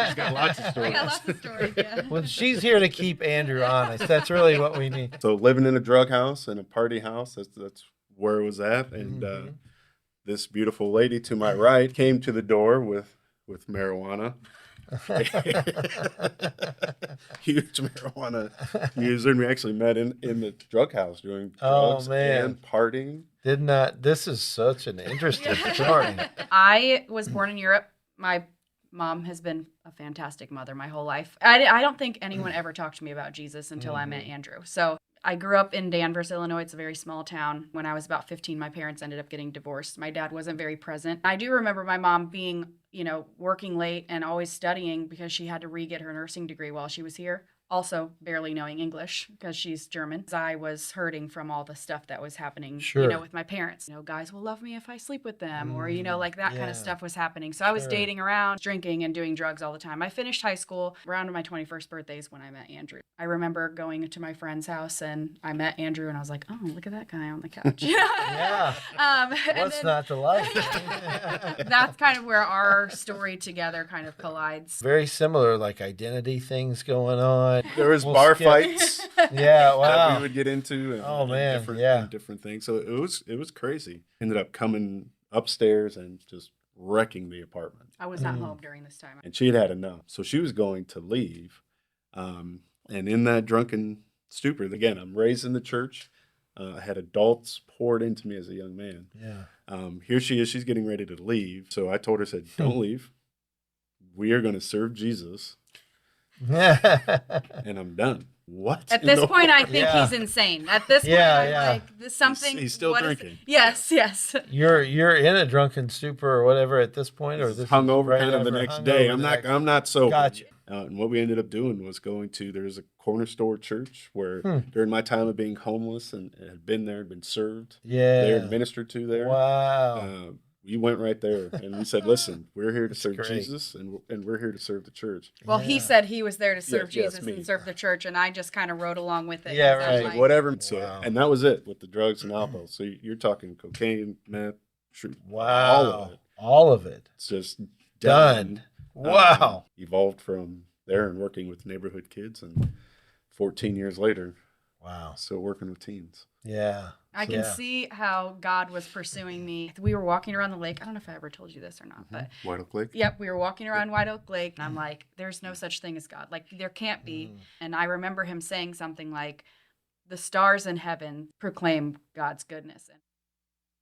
She's got lots of I stories. got lots of stories, yeah. Well, she's here to keep Andrew honest. That's really what we need. So living in a drug house and a party house, that's where it was at. And Mhm. this beautiful lady to my right came to the door with marijuana. Huge marijuana user. And we actually met in the drug house doing drugs and partying. This is such an interesting story. I was born in Europe. My mom has been a fantastic mother my whole life. I don't think anyone ever talked to me about Jesus until I met Andrew. So I grew up in Danvers, Illinois. It's a very small town. When I was about 15, my parents ended up getting divorced. My dad wasn't very present. I do remember my mom being, working late and always studying because she had to re-get her nursing degree while she was here. Also barely knowing English because she's German. I was hurting from all the stuff that was happening, with my parents. Guys will love me if I sleep with them or, like that kind of stuff was happening. So I was dating around, drinking and doing drugs all the time. I finished high school around my 21st birthday is when I met Andrew. I remember going to my friend's house and I met Andrew and I was like, oh, look at that guy on the couch. Yeah. What's not to like? That's kind of where our story together kind of collides. Very similar, like identity things going on. There was bar fights. Yeah, wow. That we would get into. And different things. So it was crazy. Ended up coming upstairs and just wrecking the apartment. I was not home during this time. And she had enough. So she was going to leave. And in that drunken stupor, again, I'm raised in the church. I had adults poured into me as a young man. Yeah. Here she is. She's getting ready to leave. So I told her, said, don't leave. We are going to serve Jesus. And I'm done. What? At this point, I think he's insane. At this point, I'm like, this something. He's still drinking. Yes. You're in a drunken stupor or whatever at this point, or this hungover kind of the next day. I'm not sober. Gotcha. And what we ended up doing was going to, there's a corner store church where during my time of being homeless and had been there, been served, there, ministered to there. Wow. We went right there and we said, listen, we're here to serve Jesus and we're here to serve the church. Well, he said he was there to serve Jesus and serve the church, and I just kind of rode along with it. Yeah, right. Like, whatever. So, and that was it with the drugs and alcohol. So you're talking cocaine, meth, wow. All of it. It's just done. Wow. Evolved from there and working with neighborhood kids, and 14 years later, wow, still working with teens. Yeah. I can see how God was pursuing me. We were walking around the lake. I don't know if I ever told you this or not, but White Oak Lake? Yep, we were walking around White Oak Lake, and I'm like, there's no such thing as God. Like, there can't be. And I remember him saying something like, the stars in heaven proclaim God's goodness.